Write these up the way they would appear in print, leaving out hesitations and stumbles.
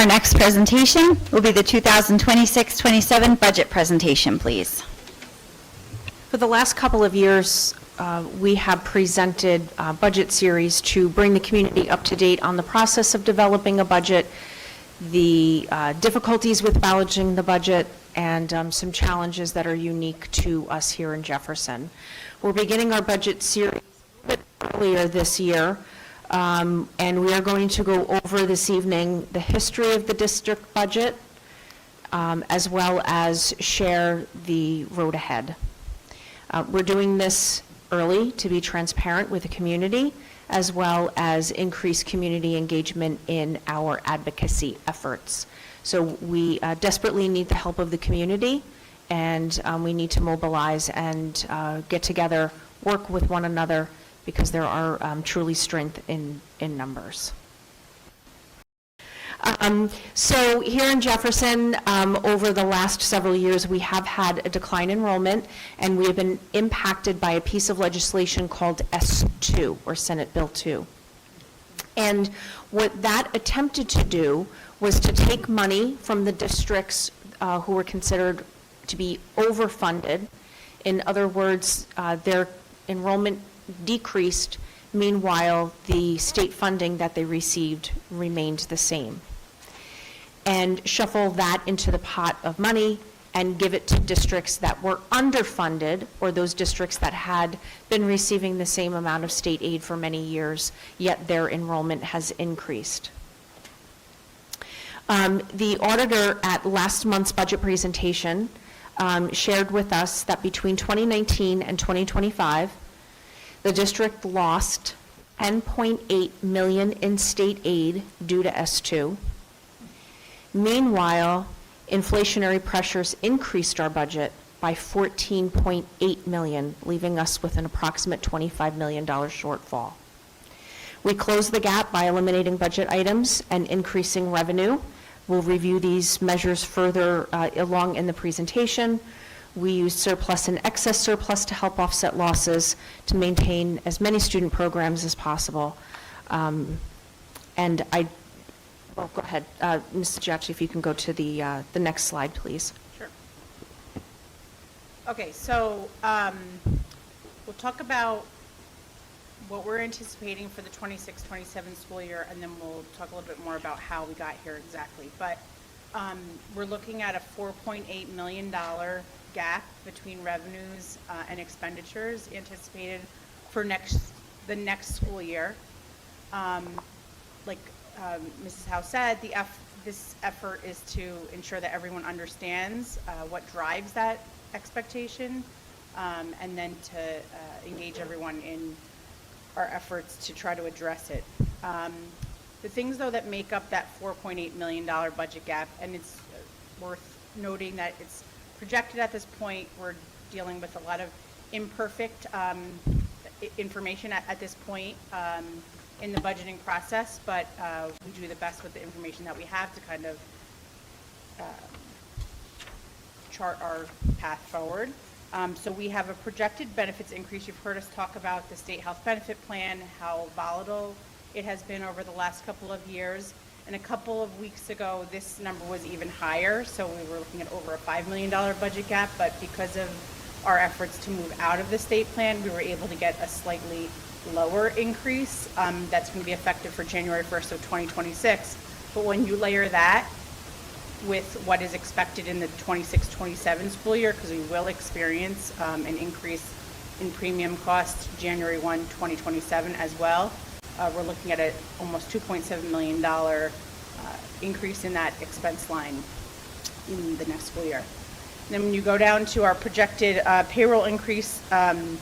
Our next presentation will be the 2026-27 budget presentation, please. For the last couple of years, we have presented budget series to bring the community up to date on the process of developing a budget, the difficulties with balancing the budget, and some challenges that are unique to us here in Jefferson. We're beginning our budget series a bit earlier this year, and we are going to go over this evening the history of the district budget, as well as share the road ahead. We're doing this early to be transparent with the community, as well as increase community engagement in our advocacy efforts. So we desperately need the help of the community, and we need to mobilize and get together, work with one another, because there are truly strength in numbers. So here in Jefferson, over the last several years, we have had a decline in enrollment, and we have been impacted by a piece of legislation called S2, or Senate Bill 2. And what that attempted to do was to take money from the districts who were considered to be overfunded. In other words, their enrollment decreased. Meanwhile, the state funding that they received remained the same. And shuffle that into the pot of money and give it to districts that were underfunded, or those districts that had been receiving the same amount of state aid for many years, yet their enrollment has increased. The auditor at last month's budget presentation shared with us that between 2019 and 2025, the district lost $10.8 million in state aid due to S2. Meanwhile, inflationary pressures increased our budget by $14.8 million, leaving us with an approximate $25 million shortfall. We closed the gap by eliminating budget items and increasing revenue. We'll review these measures further along in the presentation. We used surplus and excess surplus to help offset losses to maintain as many student programs as possible. Well, go ahead, Mrs. Giacchi, if you can go to the next slide, please. Sure. Okay, so we'll talk about what we're anticipating for the 26-27 school year, and then we'll talk a little bit more about how we got here exactly. But we're looking at a $4.8 million gap between revenues and expenditures anticipated for the next school year. Like Mrs. Howe said, this effort is to ensure that everyone understands what drives that expectation, and then to engage everyone in our efforts to try to address it. The things, though, that make up that $4.8 million budget gap, and it's worth noting that it's projected at this point, we're dealing with a lot of imperfect information at this point in the budgeting process, but we do the best with the information that we have to kind of chart our path forward. So we have a projected benefits increase. You've heard us talk about the state health benefit plan, how volatile it has been over the last couple of years. And a couple of weeks ago, this number was even higher. So we were looking at over a $5 million budget gap, but because of our efforts to move out of the state plan, we were able to get a slightly lower increase. That's going to be effective for January 1st of 2026. But when you layer that with what is expected in the 26-27 school year, because we will experience an increase in premium costs January 1, 2027 as well, we're looking at an almost $2.7 million increase in that expense line in the next school year. And then when you go down to our projected payroll increase on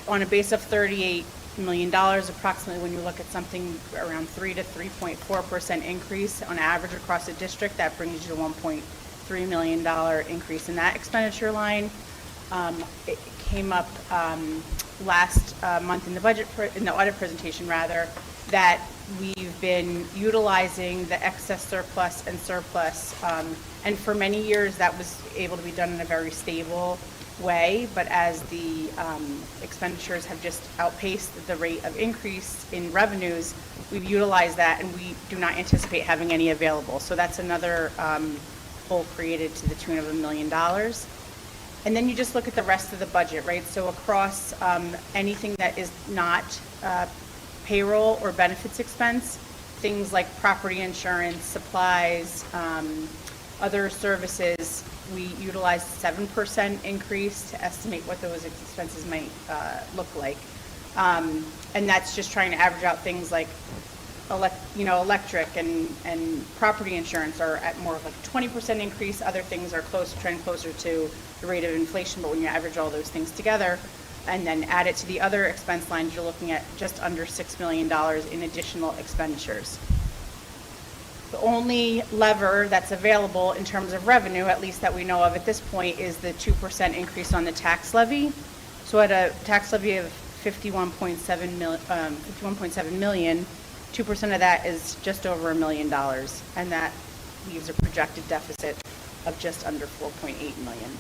a base of $38 million, approximately, when you look at something around 3 to 3.4% increase on average across the district, that brings you to $1.3 million increase in that expenditure line. It came up last month in the budget, in the audit presentation rather, that we've been utilizing the excess surplus and surplus, and for many years that was able to be done in a very stable way, but as the expenditures have just outpaced the rate of increase in revenues, we've utilized that, and we do not anticipate having any available. So that's another hole created to the tune of $1 million. And then you just look at the rest of the budget, right? So across anything that is not payroll or benefits expense, things like property insurance, supplies, other services, we utilized 7% increase to estimate what those expenses might look like. And that's just trying to average out things like electric and property insurance are at more of like a 20% increase. Other things are trending closer to the rate of inflation, but when you average all those things together and then add it to the other expense lines, you're looking at just under $6 million in additional expenditures. The only lever that's available in terms of revenue, at least that we know of at this point, is the 2% increase on the tax levy. So at a tax levy of $51.7 million, 2% of that is just over $1 million, and that leaves a projected deficit of just under $4.8 million.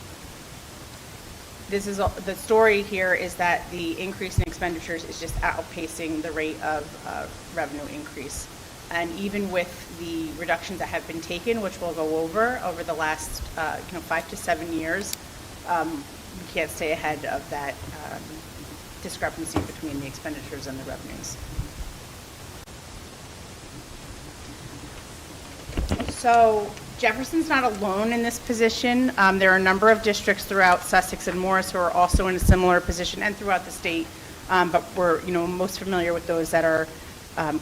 This is the story here is that the increase in expenditures is just outpacing the rate of revenue increase. And even with the reductions that have been taken, which we'll go over the last 5 to 7 years, we can't stay ahead of that discrepancy between the expenditures and the revenues. So Jefferson's not alone in this position. There are a number of districts throughout Sussex and Morris who are also in a similar position, and throughout the state, but we're most familiar with those that are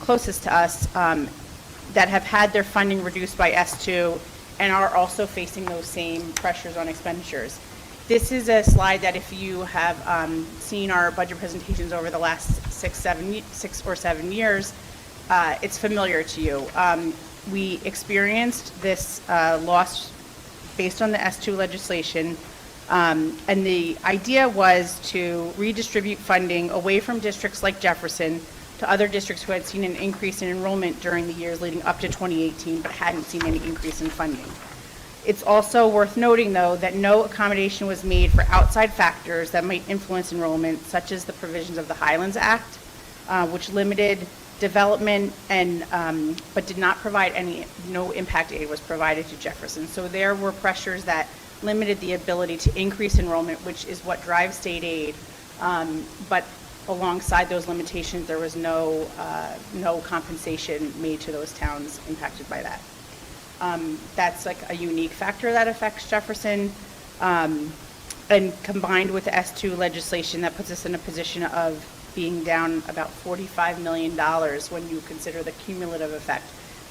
closest to us, that have had their funding reduced by S2 and are also facing those same pressures on expenditures. This is a slide that if you have seen our budget presentations over the last 6 or 7 years, it's familiar to you. We experienced this loss based on the S2 legislation, and the idea was to redistribute funding away from districts like Jefferson to other districts who had seen an increase in enrollment during the years leading up to 2018 but hadn't seen any increase in funding. It's also worth noting, though, that no accommodation was made for outside factors that might influence enrollment, such as the provisions of the Highlands Act, which limited development and but did not provide no impact aid was provided to Jefferson. So there were pressures that limited the ability to increase enrollment, which is what drives state aid, but alongside those limitations, there was no compensation made to those towns impacted by that. That's like a unique factor that affects Jefferson, and combined with the S2 legislation, that puts us in a position of being down about $45 million when you consider the cumulative effect.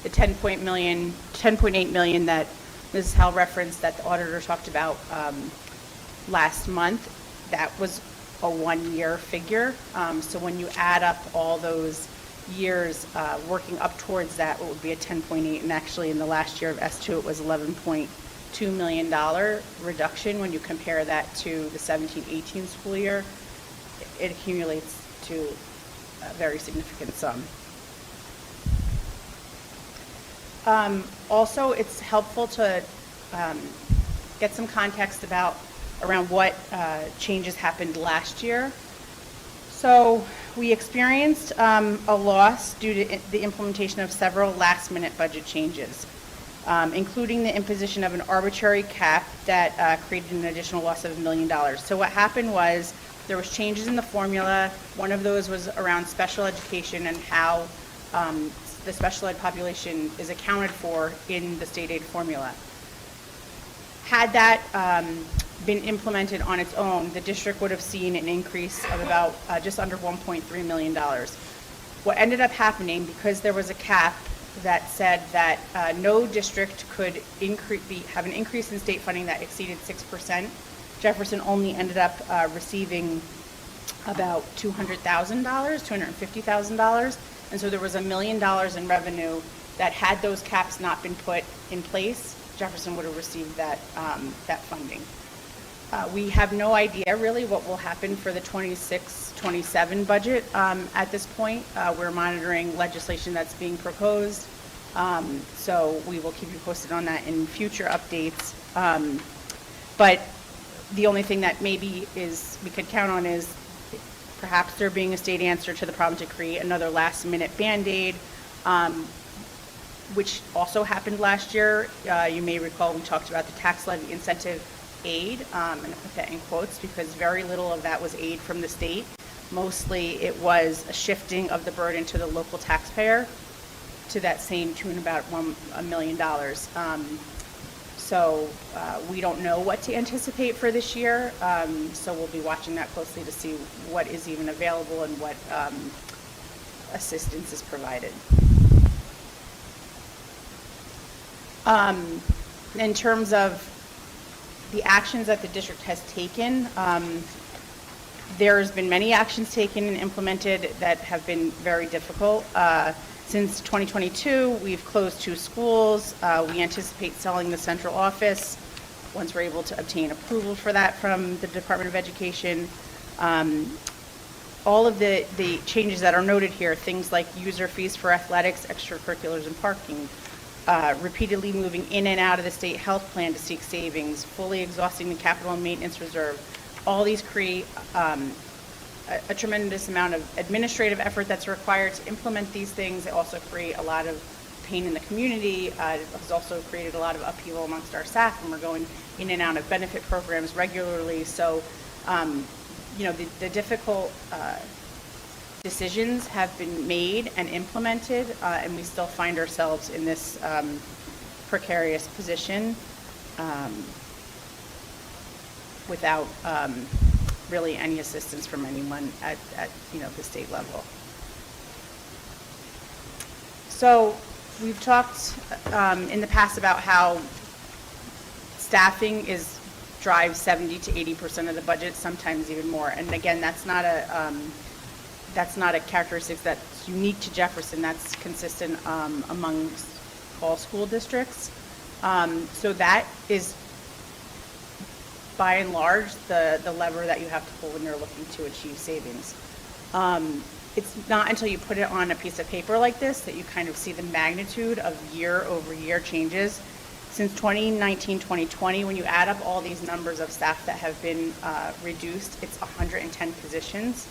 The $10.8 million that Mrs. Howell referenced that the auditor talked about last month, that was a 1-year figure. So when you add up all those years working up towards that, it would be a 10.8, and actually in the last year of S2 it was $11.2 million reduction. When you compare that to the 17-18 school year, it accumulates to a very significant sum. Also, it's helpful to get some context around what changes happened last year. So we experienced a loss due to the implementation of several last-minute budget changes, including the imposition of an arbitrary cap that created an additional loss of $1 million. So what happened was there was changes in the formula. One of those was around special education and how the special ed population is accounted for in the state aid formula. Had that been implemented on its own, the district would have seen an increase of about just under $1.3 million. What ended up happening, because there was a cap that said that no district could have an increase in state funding that exceeded 6%, Jefferson only ended up receiving about $200,000, $250,000, and so there was $1 million in revenue that, had those caps not been put in place, Jefferson would have received that funding. We have no idea really what will happen for the 26-27 budget at this point. We're monitoring legislation that's being proposed, so we will keep you posted on that in future updates. But The only thing that maybe we could count on is perhaps there being a state answer to the problem to create another last-minute Band-Aid, which also happened last year. You may recall we talked about the tax levy incentive aid, and I put that in quotes because very little of that was aid from the state. Mostly it was a shifting of the burden to the local taxpayer to that same tune, about $1 million. So we don't know what to anticipate for this year, so we'll be watching that closely to see what is even available and what assistance is provided. In terms of the actions that the district has taken, there's been many actions taken and implemented that have been very difficult. Since 2022, we've closed 2 schools. We anticipate selling the central office once we're able to obtain approval for that from the Department of Education. All of the changes that are noted here, things like user fees for athletics, extracurriculars, and parking, repeatedly moving in and out of the state health plan to seek savings, fully exhausting the capital and maintenance reserve. All these create a tremendous amount of administrative effort that's required to implement these things. They also create a lot of pain in the community. It has also created a lot of upheaval amongst our staff, and we're going in and out of benefit programs regularly. So, the difficult decisions have been made and implemented, and we still find ourselves in this precarious position without really any assistance from anyone at the state level. So we've talked in the past about how staffing drives 70 to 80% of the budget, sometimes even more. And again, that's not a characteristic that's unique to Jefferson. That's consistent among all school districts. So that is, by and large, the lever that you have to pull when you're looking to achieve savings. It's not until you put it on a piece of paper like this that you kind of see the magnitude of year-over-year changes. Since 2019, 2020, when you add up all these numbers of staff that have been reduced, it's 110 positions.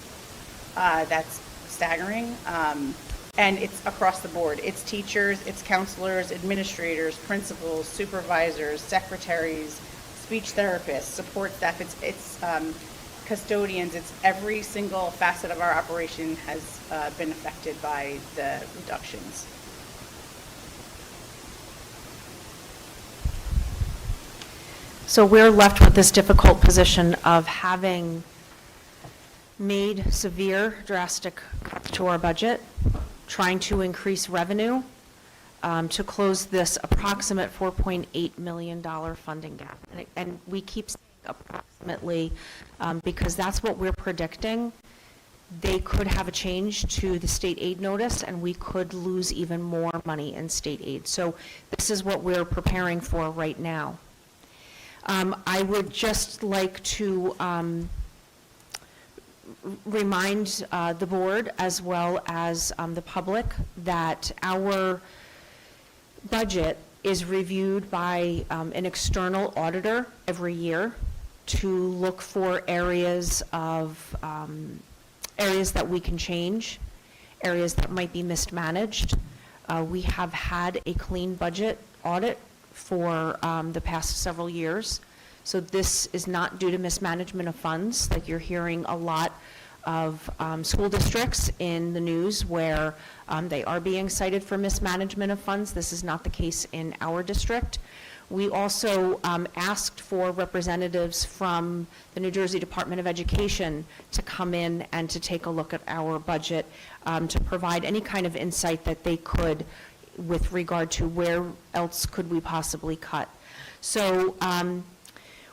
That's staggering. And it's across the board. It's teachers, it's counselors, administrators, principals, supervisors, secretaries, speech therapists, support staff, it's custodians, it's every single facet of our operation has been affected by the reductions. So we're left with this difficult position of having made severe, drastic cuts to our budget, trying to increase revenue, to close this approximate $4.8 million funding gap. And we keep saying approximately because that's what we're predicting. They could have a change to the state aid notice, and we could lose even more money in state aid. So this is what we're preparing for right now. I would just like to remind the board as well as the public that our budget is reviewed by an external auditor every year to look for areas that we can change, areas that might be mismanaged. We have had a clean budget audit for the past several years. So this is not due to mismanagement of funds. Like you're hearing a lot of school districts in the news where they are being cited for mismanagement of funds. This is not the case in our district. We also asked for representatives from the New Jersey Department of Education to come in and to take a look at our budget to provide any kind of insight that they could with regard to where else could we possibly cut. So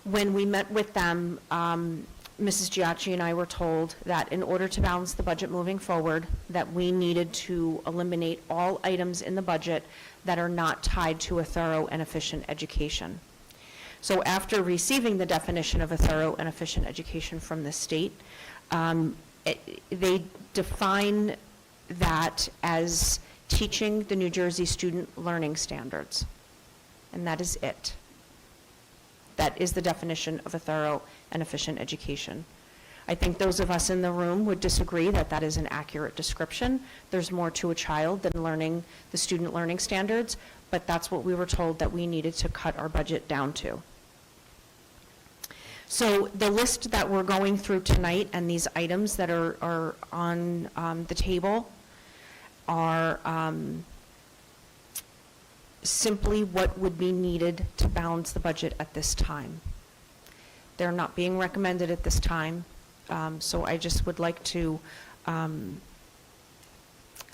when we met with them, Mrs. Giacchi and I were told that in order to balance the budget moving forward, that we needed to eliminate all items in the budget that are not tied to a thorough and efficient education. So after receiving the definition of a thorough and efficient education from the state, they define that as teaching the New Jersey student learning standards, and that is it. that is the definition of a thorough and efficient education. I think those of us in the room would disagree that that is an accurate description. There's more to a child than learning the student learning standards, but that's what we were told that we needed to cut our budget down to. So the list that we're going through tonight and these items that are on the table are simply what would be needed to balance the budget at this time. They're not being recommended at this time, so I just would like to kind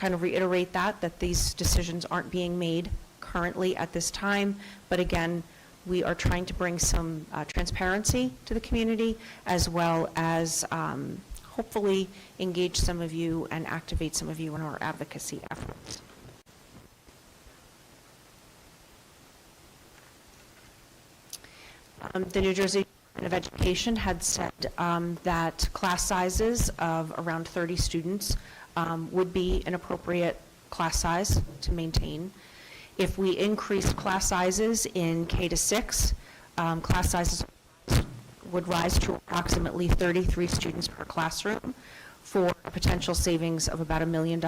of reiterate that these decisions aren't being made currently at this time, but again, we are trying to bring some transparency to the community, as well as hopefully engage some of you and activate some of you in our advocacy efforts. The New Jersey Department of Education had said that class sizes of around 30 students would be an appropriate class size to maintain. If we increased class sizes in K to 6, class sizes would rise to approximately 33 students per classroom for a potential savings of about $1 million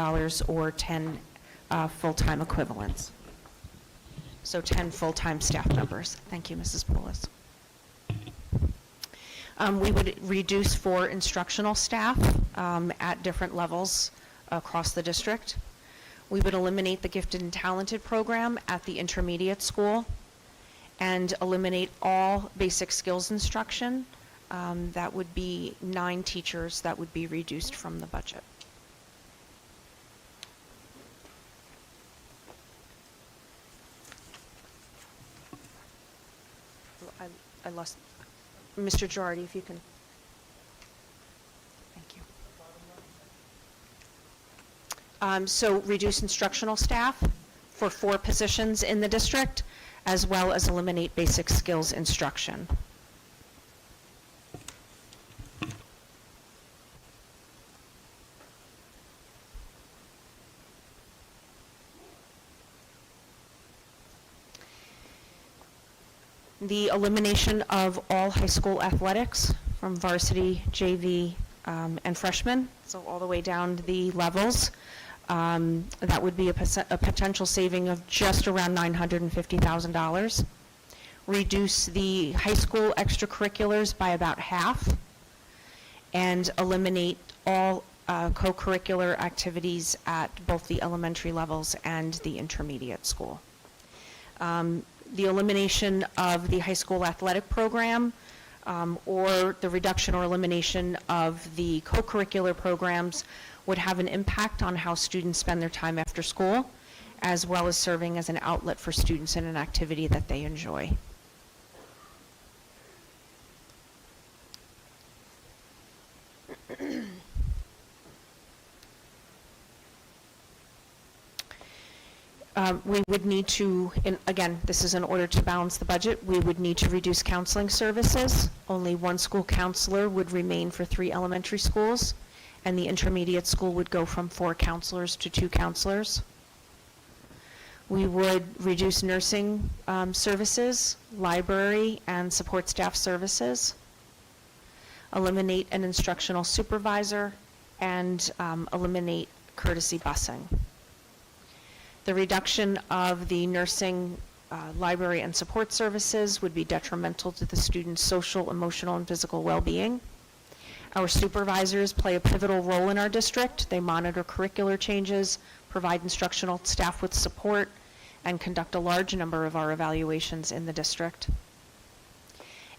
or 10 full-time equivalents. So 10 full-time staff members. Thank you, Mrs. Poulos. We would reduce for instructional staff at different levels across the district. We would eliminate the gifted and talented program at the intermediate school and eliminate all basic skills instruction. That would be 9 teachers that would be reduced from the budget. I lost, Mr. Girardi, if you can. Thank you. So reduce instructional staff for 4 positions in the district, as well as eliminate basic skills instruction. The elimination of all high school athletics from varsity, JV, and freshman, so all the way down the levels. That would be a potential saving of just around $950,000. Reduce the high school extracurriculars by about half, and eliminate all co-curricular activities at both the elementary levels and the intermediate school. The elimination of the high school athletic program, or the reduction or elimination of the co-curricular programs would have an impact on how students spend their time after school, as well as serving as an outlet for students in an activity that they enjoy. We would need to, again, this is in order to balance the budget, we would need to reduce counseling services. Only 1 school counselor would remain for 3 elementary schools, and the intermediate school would go from 4 counselors to 2 counselors. We would reduce nursing services, library, and support staff services, eliminate an instructional supervisor, and eliminate courtesy busing. The reduction of the nursing, library, and support services would be detrimental to the student's social, emotional, and physical well-being. Our supervisors play a pivotal role in our district. They monitor curricular changes, provide instructional staff with support, and conduct a large number of our evaluations in the district.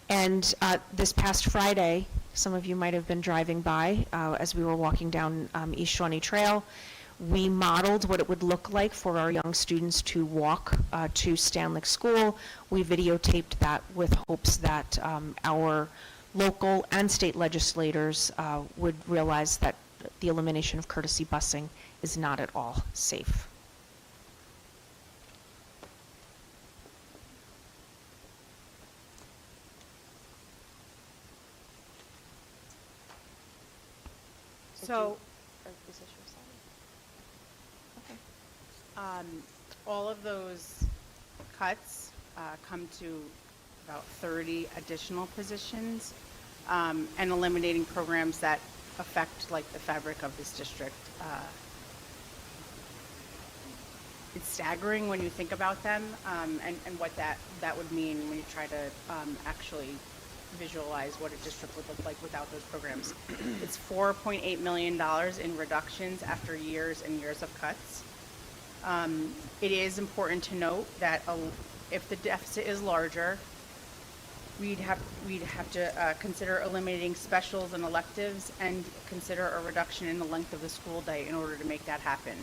And this past Friday, some of you might have been driving by as we were walking down East Shawnee Trail. We modeled what it would look like for our young students to walk to Stanlick School. We videotaped that with hopes that our local and state legislators would realize that the elimination of courtesy busing is not at all safe. So, all of those cuts come to about 30 additional positions, and eliminating programs that affect like the fabric of this district. It's staggering when you think about them, and what that would mean when you try to actually visualize what a district would look like without those programs. It's $4.8 million in reductions after years and years of cuts. It is important to note that if the deficit is larger, we'd have to consider eliminating specials and electives and consider a reduction in the length of the school day in order to make that happen.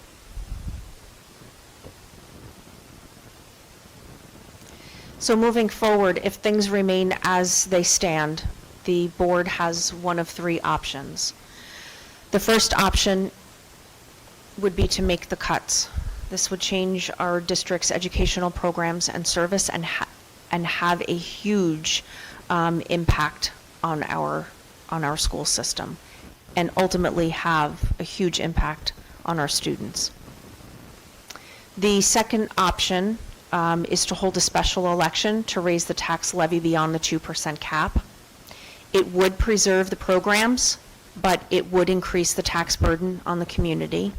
So moving forward, if things remain as they stand, the board has one of three options. The first option would be to make the cuts. This would change our district's educational programs and service and have a huge impact on our school system, and ultimately have a huge impact on our students. The second option is to hold a special election to raise the tax levy beyond the 2% cap. It would preserve the programs, but it would increase the tax burden on the community.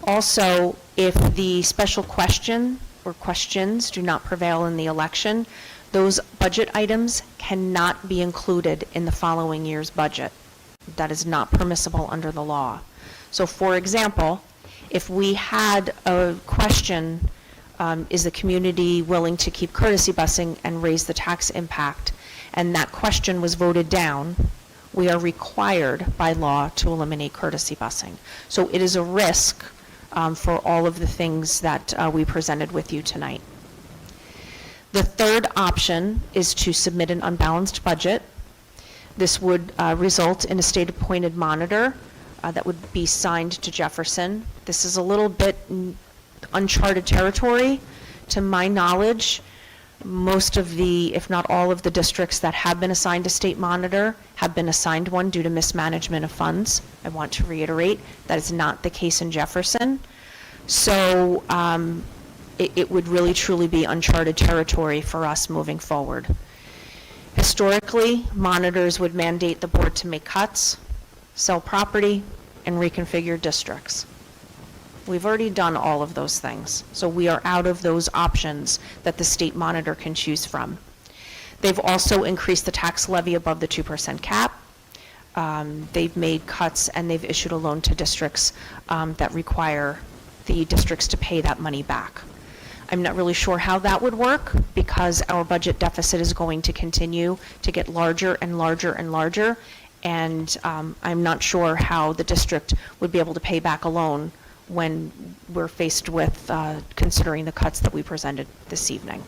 Also, if the special question or questions do not prevail in the election, those budget items cannot be included in the following year's budget. That is not permissible under the law. So for example, if we had a question, is the community willing to keep courtesy busing and raise the tax impact, and that question was voted down, we are required by law to eliminate courtesy busing. So it is a risk for all of the things that we presented with you tonight. The third option is to submit an unbalanced budget. This would result in a state-appointed monitor that would be signed to Jefferson. This is a little bit uncharted territory. To my knowledge, most of the, if not all of the districts that have been assigned a state monitor have been assigned one due to mismanagement of funds. I want to reiterate that is not the case in Jefferson. So it would really truly be uncharted territory for us moving forward. Historically, monitors would mandate the board to make cuts, sell property, and reconfigure districts. We've already done all of those things, so we are out of those options that the state monitor can choose from. They've also increased the tax levy above the 2% cap. They've made cuts and they've issued a loan to districts that require the districts to pay that money back. I'm not really sure how that would work because our budget deficit is going to continue to get larger and larger and larger, and I'm not sure how the district would be able to pay back a loan when we're faced with considering the cuts that we presented this evening.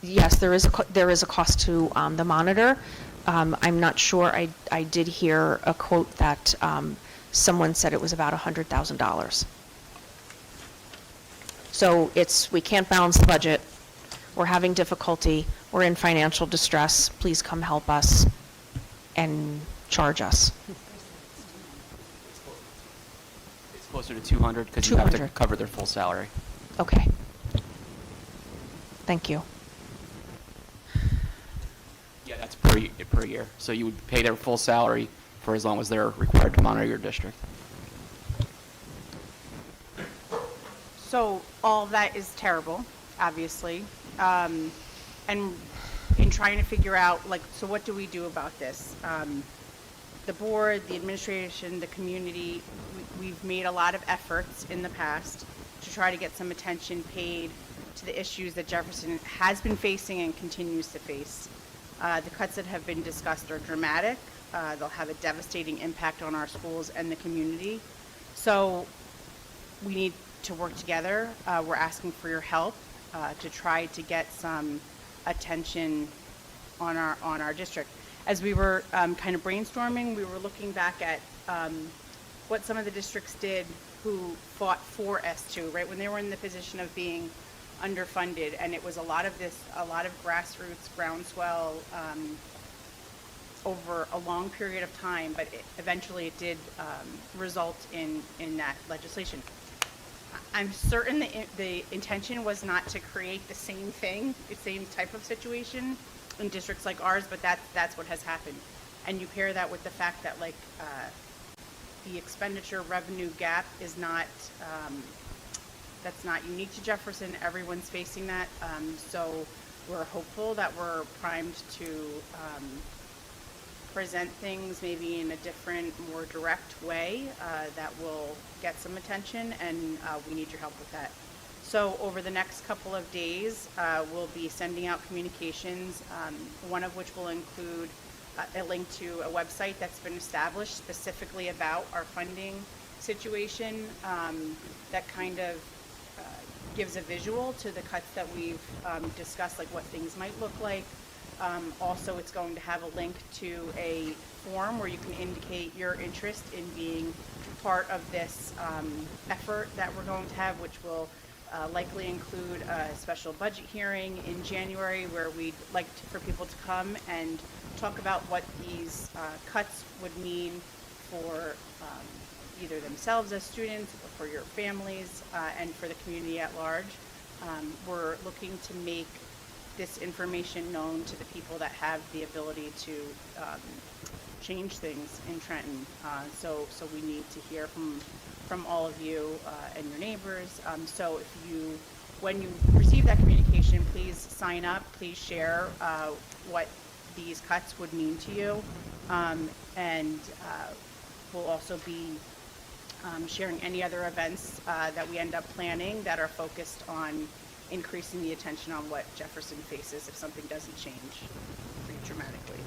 Yes, there is a cost to the monitor. I'm not sure. I did hear a quote that someone said it was about $100,000. So we can't balance the budget. We're having difficulty. We're in financial distress. Please come help us and charge us. Closer to 200 because you have to 200. cover their full salary. Okay. Thank you. Yeah, that's per year. So you would pay their full salary for as long as they're required to monitor your district. So all of that is terrible, obviously. And in trying to figure out, like, so what do we do about this? The board, the administration, the community, we've made a lot of efforts in the past to try to get some attention paid to the issues that Jefferson has been facing and continues to face. The cuts that have been discussed are dramatic. They'll have a devastating impact on our schools and the community. So we need to work together. We're asking for your help to try to get some attention on our district. As we were kind of brainstorming, we were looking back at what some of the districts did who fought for S2, right, when they were in the position of being underfunded, and it was a lot of grassroots groundswell over a long period of time, but eventually it did result in that legislation. I'm certain the intention was not to create the same thing, the same type of situation in districts like ours, but that's what has happened. And you pair that with the fact that like the expenditure revenue gap is not, that's not unique to Jefferson. Everyone's facing that. So we're hopeful that we're primed to present things maybe in a different, more direct way that will get some attention, and we need your help with that. So over the next couple of days, we'll be sending out communications, one of which will include a link to a website that's been established specifically about our funding situation that kind of gives a visual to the cuts that we've discussed, like what things might look like. Also, it's going to have a link to a form where you can indicate your interest in being part of this effort that we're going to have, which will likely include a special budget hearing in January where we'd like for people to come and talk about what these cuts would mean for either themselves as students or for your families and for the community at large. We're looking to make this information known to the people that have the ability to change things in Trenton. So we need to hear from all of you and your neighbors. So if you, when you receive that communication, please sign up, please share what these cuts would mean to you. And we'll also be sharing any other events that we end up planning that are focused on increasing the attention on what Jefferson faces if something doesn't change pretty dramatically.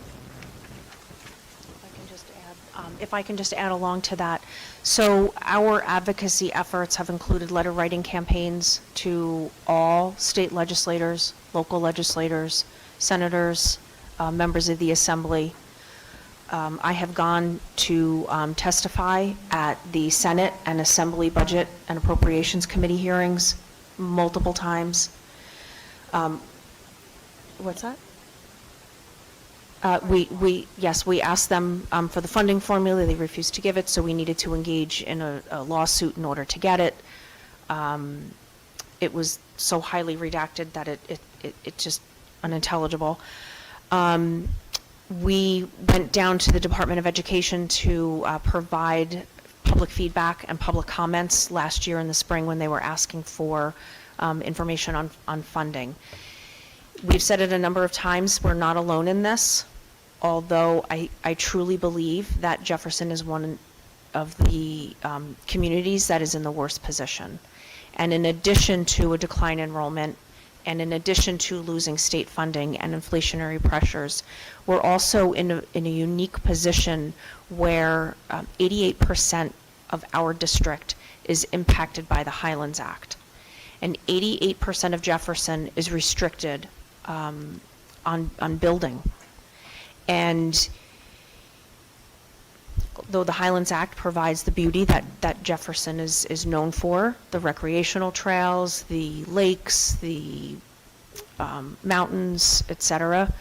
If I can just add along to that. So our advocacy efforts have included letter writing campaigns to all state legislators, local legislators, senators, members of the assembly. I have gone to testify at the Senate and Assembly Budget and Appropriations Committee hearings multiple times. What's that? We asked them for the funding formula. They refused to give it, so we needed to engage in a lawsuit in order to get it. It was so highly redacted that it just unintelligible. We went down to the Department of Education to provide public feedback and public comments last year in the spring when they were asking for information on funding. We've said it a number of times, we're not alone in this, although I truly believe that Jefferson is one of the communities that is in the worst position. And in addition to a decline in enrollment, and in addition to losing state funding and inflationary pressures, we're also in a unique position where 88% of our district is impacted by the Highlands Act. And 88% of Jefferson is restricted on building. And though the Highlands Act provides the beauty that Jefferson is known for, the recreational trails, the lakes, the mountains, et cetera,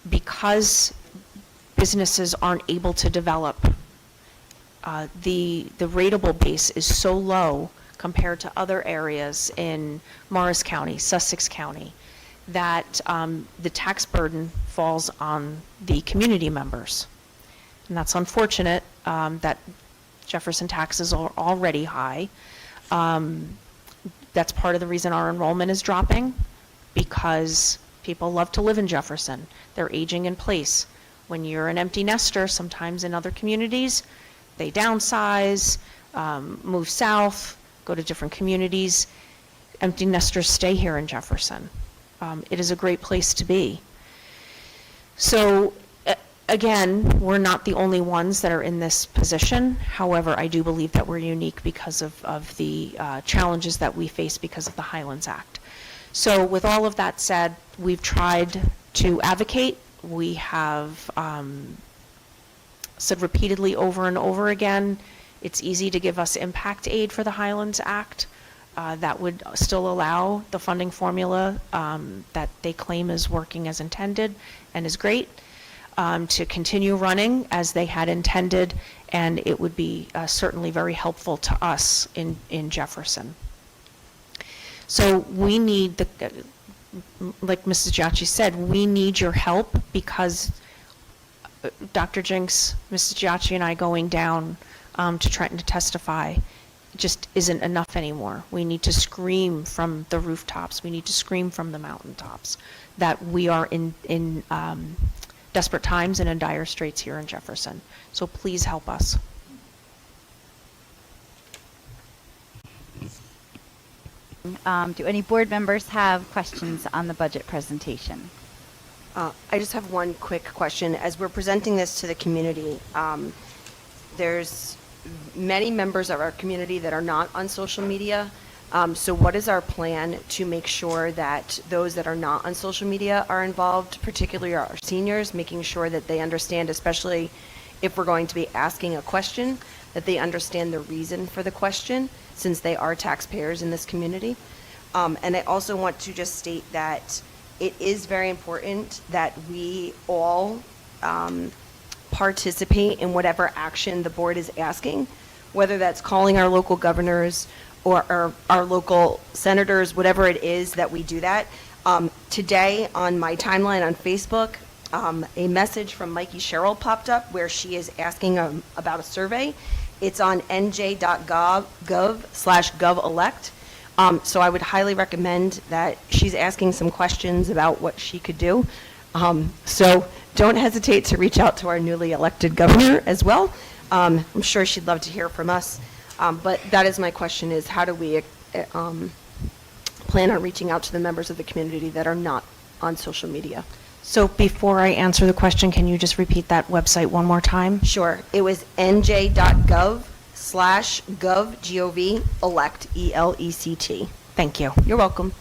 because businesses aren't able to develop, the rateable base is so low compared to other areas in Morris County, Sussex County, that the tax burden falls on the community members. And that's unfortunate that Jefferson taxes are already high. That's part of the reason our enrollment is dropping, because people love to live in Jefferson. They're aging in place. When you're an empty nester, sometimes in other communities, they downsize, move south, go to different communities. Empty nesters stay here in Jefferson. It is a great place to be. So again, we're not the only ones that are in this position. However, I do believe that we're unique because of the challenges that we face because of the Highlands Act. So with all of that said, we've tried to advocate. We have said repeatedly over and over again, it's easy to give us impact aid for the Highlands Act. That would still allow the funding formula that they claim is working as intended and is great to continue running as they had intended, and it would be certainly very helpful to us in Jefferson. So we need, like Mrs. Giacchi said, we need your help because Dr. Jinks, Mrs. Giacchi, and I going down to Trenton to testify just isn't enough anymore. We need to scream from the rooftops. We need to scream from the mountaintops that we are in desperate times and in dire straits here in Jefferson. So please help us. Do any board members have questions on the budget presentation? I just have one quick question. As we're presenting this to the community, there's many members of our community that are not on social media. So what is our plan to make sure that those that are not on social media are involved, particularly our seniors, making sure that they understand, especially if we're going to be asking a question, that they understand the reason for the question, since they are taxpayers in this community. And I also want to just state that it is very important that we all participate in whatever action the board is asking, whether that's calling our local governors or our local senators, whatever it is that we do that. Today on my timeline on Facebook, a message from Mikey Sherrill popped up where she is asking about a survey. It's on nj.gov/govelect. So I would highly recommend that she's asking some questions about what she could do. So don't hesitate to reach out to our newly elected governor as well. I'm sure she'd love to hear from us. But that is my question, is how do we plan on reaching out to the members of the community that are not on social media? So before I answer the question, can you just repeat that website one more time? Sure. It was nj.gov/gov, G-O-V, elect, E-L-E-C-T. Thank you. You're welcome.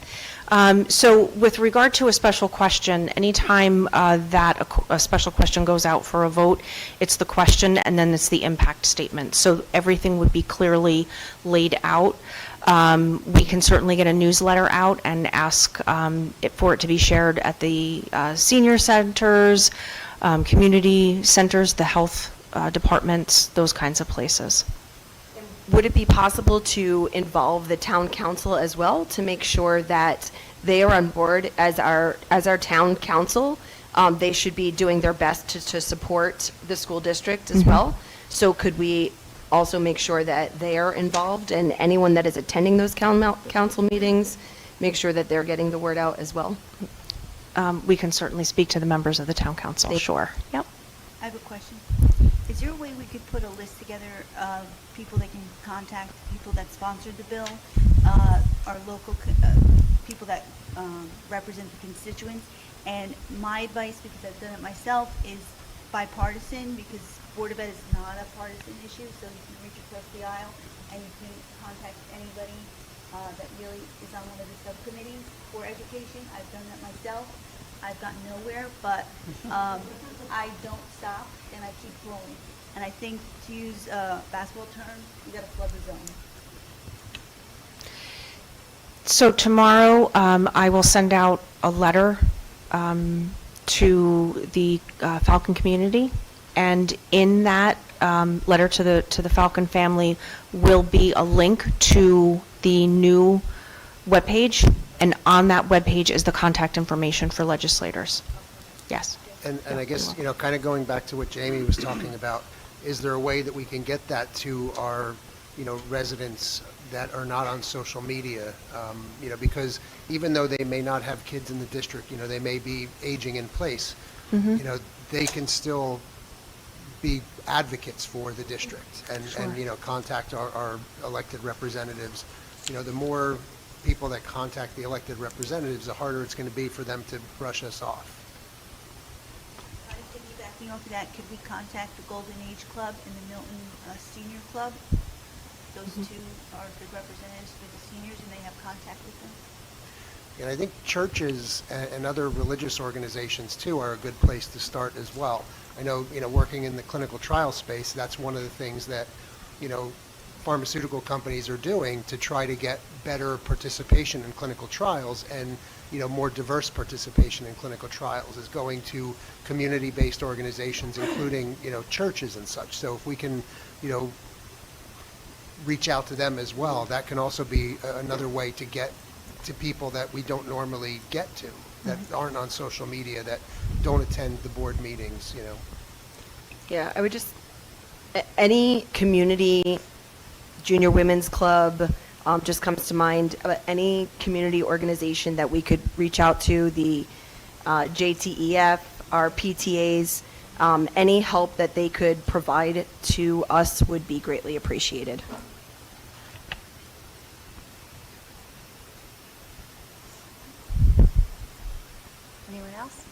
So with regard to a special question, anytime that a special question goes out for a vote, it's the question and then it's the impact statement. So everything would be clearly laid out. We can certainly get a newsletter out and ask for it to be shared at the senior centers, community centers, the health departments, those kinds of places. Would it be possible to involve the town council as well to make sure that they are on board as our town council? They should be doing their best to support the school district as well. So could we also make sure that they are involved, and anyone that is attending those council meetings, make sure that they're getting the word out as well? We can certainly speak to the members of the town council, sure. Yep. I have a question. Is there a way we could put a list together of people that can contact, people that sponsored the bill, our local people that represent the constituents? And my advice, because I've done it myself, is bipartisan, because Board of Ed is not a partisan issue, so you can reach across the aisle and you can contact anybody that really is on one of the subcommittees for education. I've done that myself. I've gotten nowhere, but I don't stop and I keep flowing. And I think, to use a basketball term, you got to flood the zone. So tomorrow, I will send out a letter to the Falcon community, and in that letter to the Falcon family will be a link to the new webpage, and on that webpage is the contact information for legislators. Yes. And I guess, kind of going back to what Jamie was talking about, is there a way that we can get that to our, residents that are not on social media? Because even though they may not have kids in the district, they may be aging in place, they can still be advocates for the district and contact our elected representatives. The more people that contact the elected representatives, the harder it's going to be for them to brush us off. Piggybacking off of that, could we contact the Golden Age Club and the Milton Senior Club? Those two are good representatives for the seniors, and they have contact with them. And I think churches and other religious organizations too are a good place to start as well. I know, working in the clinical trial space, that's one of the things that, pharmaceutical companies are doing to try to get better participation in clinical trials. And, more diverse participation in clinical trials, is going to community-based organizations, including, churches and such. So if we can, reach out to them as well, that can also be another way to get to people that we don't normally get to, that aren't on social media, that don't attend the board meetings. Yeah, I would just, any community, junior women's club, just comes to mind, any community organization that we could reach out to, the JTEF, our PTAs, any help that they could provide to us would be greatly appreciated. Anyone else?